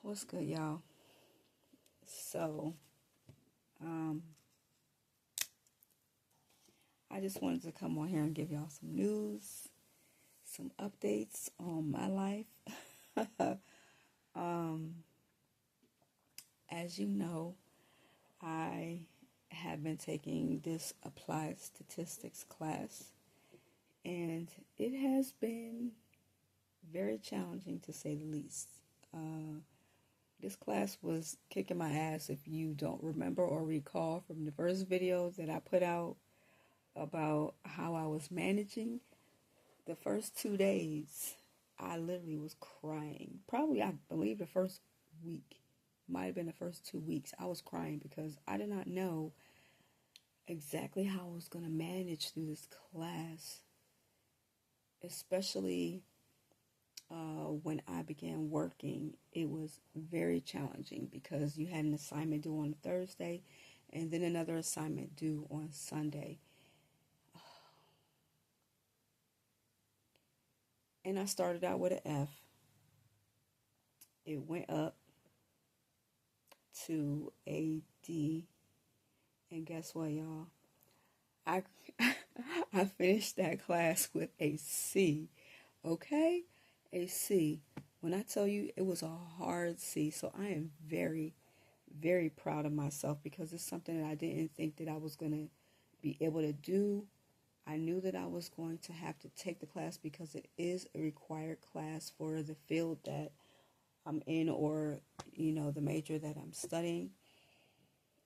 What's good, y'all? So, um, I just wanted to come on here and give y'all some news, some updates on my life. um, as you know, I have been taking this applied statistics class, and it has been very challenging to say the least. This class was kicking my ass if you don't remember or recall from the first video that I put out about how I was managing. The first 2 days, I literally was crying. Probably, I believe the first week, might have been the first 2 weeks, I was crying because I did not know exactly how I was going to manage through this class, especially when I began working. It was very challenging because you had an assignment due on Thursday and then another assignment due on Sunday. And I started out with an F. It went up to a D, and guess what, y'all? I I finished that class with a C. Okay, a C. When I tell you it was a hard C, so I am very, very proud of myself because it's something that I didn't think that I was gonna be able to do. I knew that I was going to have to take the class because it is a required class for the field that I'm in, or the major that I'm studying.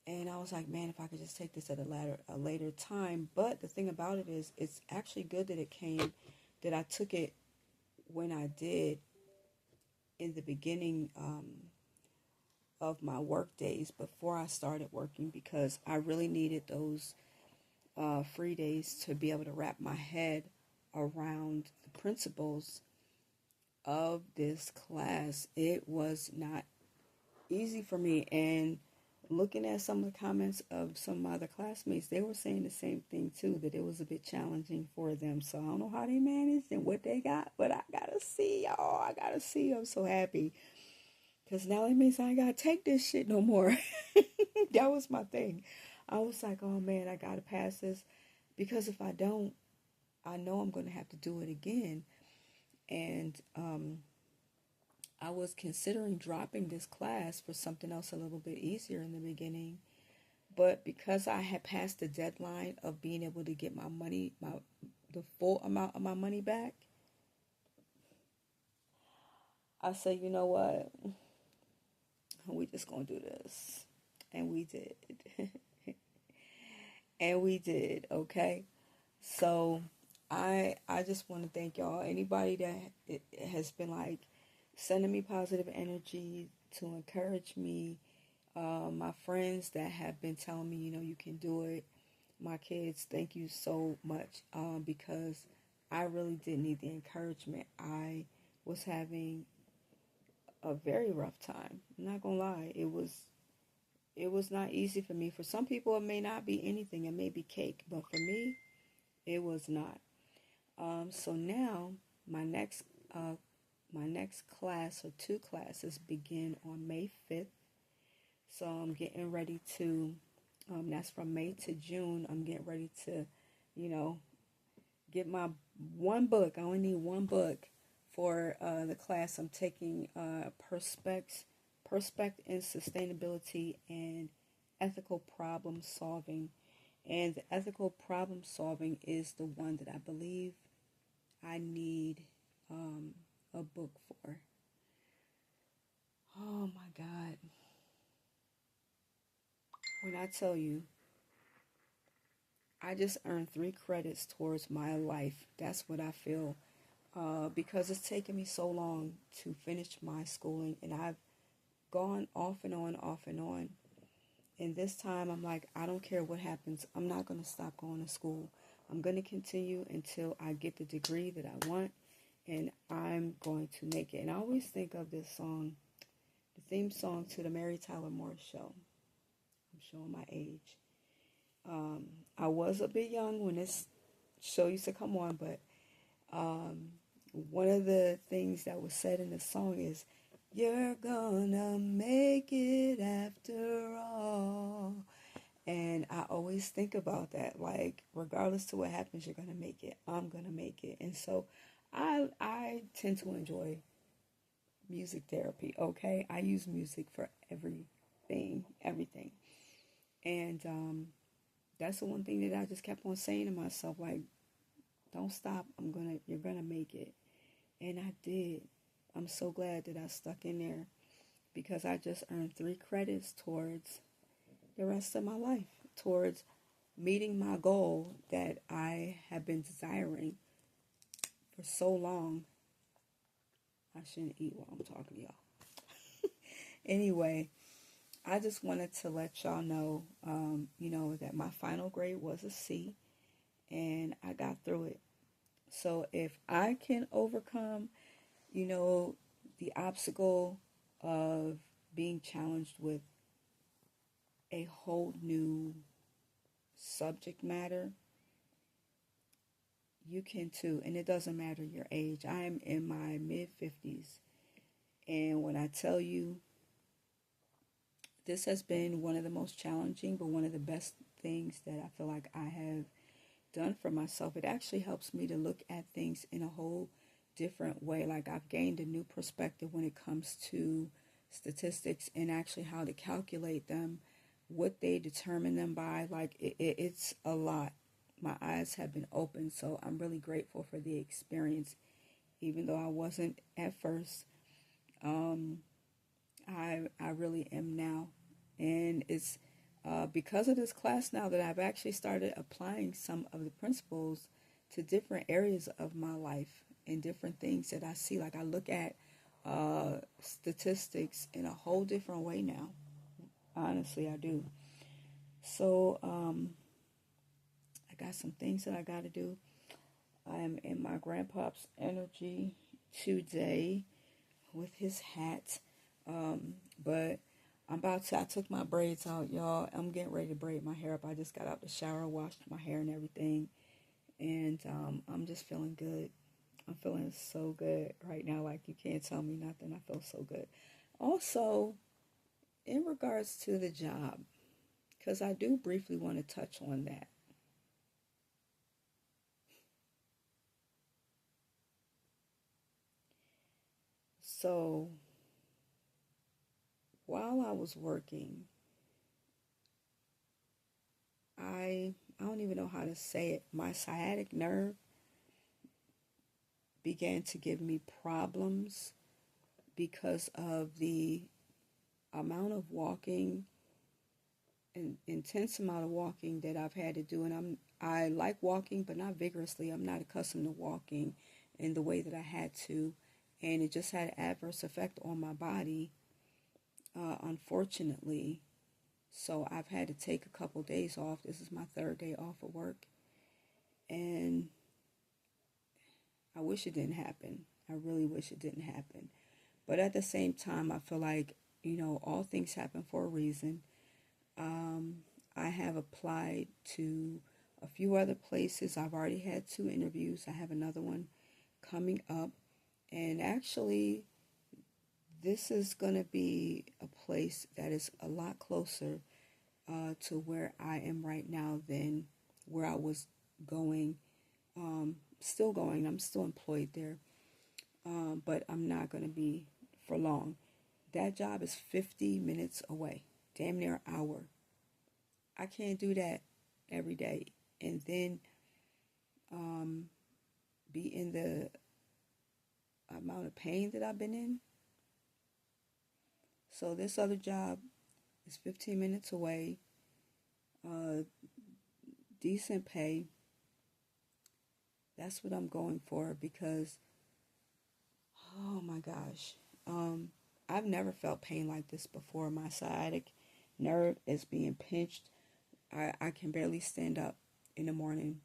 And I was like, man, if I could just take this at a later time. But the thing about it is, it's actually good that that I took it when I did in the beginning of my work days before I started working, because I really needed those free days to be able to wrap my head around the principles of this class. It was not easy for me, and looking at some of the comments of some of my other classmates, they were saying the same thing too, that it was a bit challenging for them. So I don't know how they managed and what they got, but I gotta see, y'all. I gotta see. I'm so happy because now it means I ain't gotta take this shit no more. That was my thing. I was like, oh man, I gotta pass this, because if I don't, I know I'm gonna have to do it again. And I was considering dropping this class for something else a little bit easier in the beginning. But because I had passed the deadline of being able to get the full amount of my money back, I said, you know what? We just gonna do this. And we did. And we did, okay? So I just want to thank y'all. Anybody that has been like sending me positive energy to encourage me. My friends that have been telling me, you can do it. My kids, thank you so much, because I really did need the encouragement. I was having a very rough time. I'm not gonna lie. It was not easy for me. For some people, it may not be anything. It may be cake, but for me, it was not. So now my next class, or two classes, begin on May 5th. So I'm getting ready to, that's from May to June. I'm getting ready to, you know, get my one book. I only need one book for the class I'm taking, Perspect in Sustainability and Ethical Problem Solving. And the ethical problem solving is the one that I believe I need a book for. Oh my God. When I tell you, I just earned 3 credits towards my life. That's what I feel. Because it's taken me so long to finish my schooling, and I've gone off and on, off and on. And this time I'm like, I don't care what happens. I'm not going to stop going to school. I'm going to continue until I get the degree that I want, and I'm going to make it. And I always think of this song, the theme song to the Mary Tyler Moore Show. I'm showing my age. I was a bit young when this show used to come on, but one of the things that was said in the song is, You're gonna make it after all. And I always think about that. Like, regardless to what happens, you're gonna make it. I'm gonna make it. And so I tend to enjoy music therapy, okay? I use music for everything. And that's the one thing that I just kept on saying to myself, like, don't stop. You're gonna make it. And I did. I'm so glad that I stuck in there because I just earned 3 credits towards the rest of my life, towards meeting my goal that I have been desiring for so long. I shouldn't eat while I'm talking to y'all. Anyway, I just wanted to let y'all know, that my final grade was a C and I got through it. So if I can overcome, the obstacle of being challenged with a whole new subject matter, you can too. And it doesn't matter your age. I am in my mid 50s. And when I tell you, this has been one of the most challenging, but one of the best things that I feel like I have done for myself. It actually helps me to look at things in a whole different way. Like, I've gained a new perspective when it comes to statistics and actually how to calculate them, what they determine them by. Like, it's a lot. My eyes have been opened, so I'm really grateful for the experience. Even though I wasn't at first, I really am now. And it's because of this class now that I've actually started applying some of the principles to different areas of my life and different things that I see. Like, I look at statistics in a whole different way now. Honestly, I do. So I got some things that I got to do. I am in my grandpa's energy today with his hat. But I took my braids out, y'all. I'm getting ready to braid my hair up. I just got out the shower, washed my hair and everything. And I'm just feeling good. I'm feeling so good right now. Like, you can't tell me nothing. I feel so good. Also, in regards to the job, because I do briefly want to touch on that. So, while I was working, I don't even know how to say it. My sciatic nerve began to give me problems because of the amount of walking, an intense amount of walking that I've had to do. And I like walking, but not vigorously. I'm not accustomed to walking in the way that I had to. And it just had an adverse effect on my body, unfortunately. So I've had to take a couple days off. This is my 3rd day off of work. And I wish it didn't happen. I really wish it didn't happen. But at the same time, I feel like, all things happen for a reason. I have applied to a few other places. I've already had 2 interviews. I have another one coming up. And actually, this is going to be a place that is a lot closer to where I am right now than where I was going. Still going. I'm still employed there. But I'm not going to be for long. That job is 50 minutes away, damn near an hour. I can't do that every day and then be in the amount of pain that I've been in. So this other job is 15 minutes away, decent pay. That's what I'm going for because, oh my gosh, I've never felt pain like this before. My sciatic nerve is being pinched. I can barely stand up in the morning.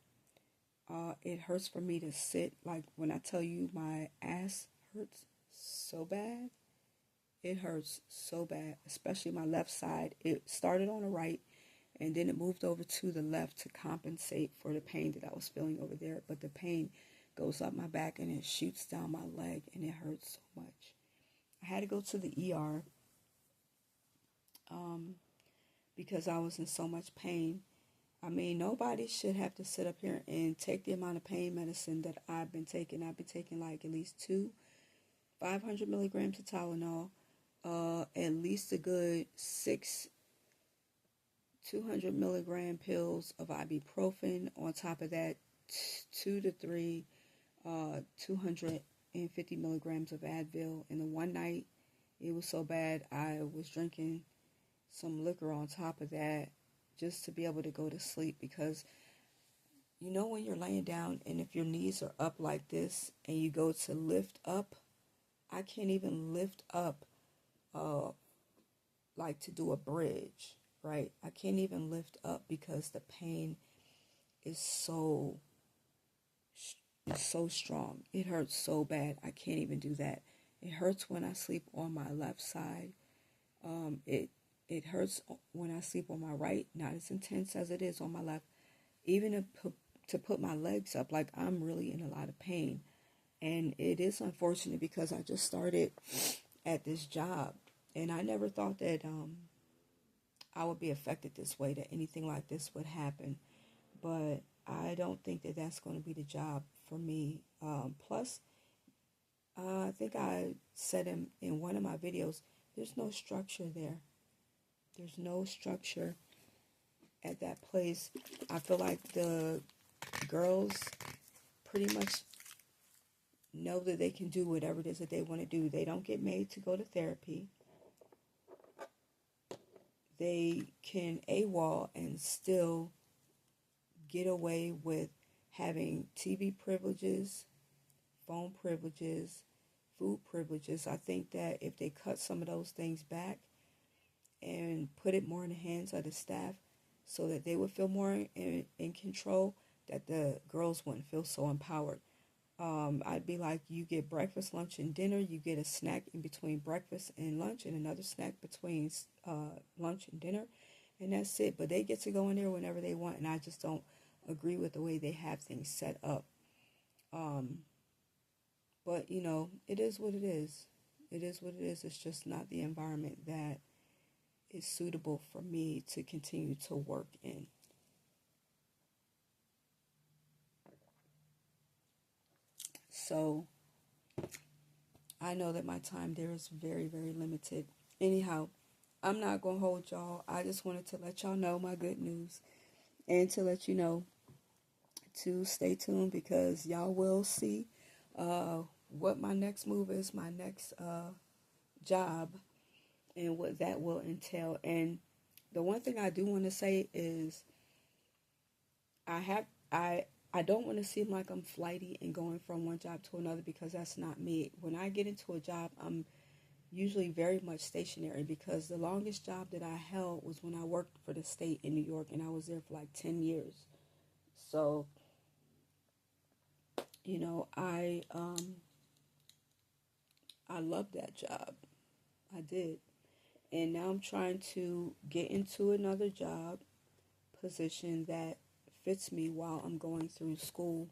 It hurts for me to sit. Like, when I tell you my ass hurts so bad, it hurts so bad, especially my left side. It started on the right and then it moved over to the left to compensate for the pain that I was feeling over there. But the pain goes up my back and it shoots down my leg and it hurts so much. I had to go to the ER because I was in so much pain. I mean, nobody should have to sit up here and take the amount of pain medicine that I've been taking. I've been taking like at least 500 milligrams of Tylenol, at least a good 6 200 milligram pills of ibuprofen. On top of that, 2 to 3 250 milligrams of Advil. In the one night, it was so bad I was drinking some liquor on top of that just to be able to go to sleep, because you know when you're laying down and if your knees are up like this and you go to lift up, I can't even lift up like to do a bridge, right? I can't even lift up because the pain is so strong. It hurts so bad. I can't even do that. It hurts when I sleep on my left side. It hurts when I sleep on my right, not as intense as it is on my left. Even to put my legs up, like I'm really in a lot of pain. And it is unfortunate because I just started at this job and I never thought that I would be affected this way, that anything like this would happen. But I don't think that that's going to be the job for me. Plus, I think I said in one of my videos, there's no structure there. There's no structure at that place. I feel like the girls pretty much know that they can do whatever it is that they want to do. They don't get made to go to therapy. They can AWOL and still get away with having TV privileges, phone privileges, food privileges. I think that if they cut some of those things back and put it more in the hands of the staff so that they would feel more in control, that the girls wouldn't feel so empowered. I'd be like, you get breakfast, lunch, and dinner. You get a snack in between breakfast and lunch and another snack between lunch and dinner. And that's it. But they get to go in there whenever they want. And I just don't agree with the way they have things set up. But, you know, it is what it is. It is what it is. It's just not the environment that is suitable for me to continue to work in. So I know that my time there is very, very limited. Anyhow, I'm not going to hold y'all. I just wanted to let y'all know my good news and to let you know to stay tuned, because y'all will see what my next move is, my next job, and what that will entail. And the one thing I do want to say is I don't want to seem like I'm flighty and going from one job to another, because that's not me. When I get into a job, I'm usually very much stationary, because the longest job that I held was when I worked for the state in New York, and I was there for like 10 years. So, you know, I loved that job. I did. And now I'm trying to get into another job position that fits me while I'm going through school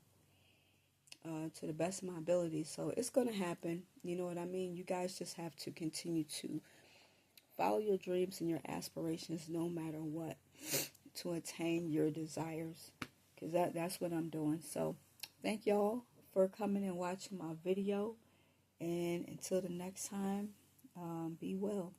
to the best of my ability. So it's going to happen. You know what I mean? You guys just have to continue to follow your dreams and your aspirations no matter what to attain your desires, because that's what I'm doing. So thank y'all for coming and watching my video. And until the next time, be well.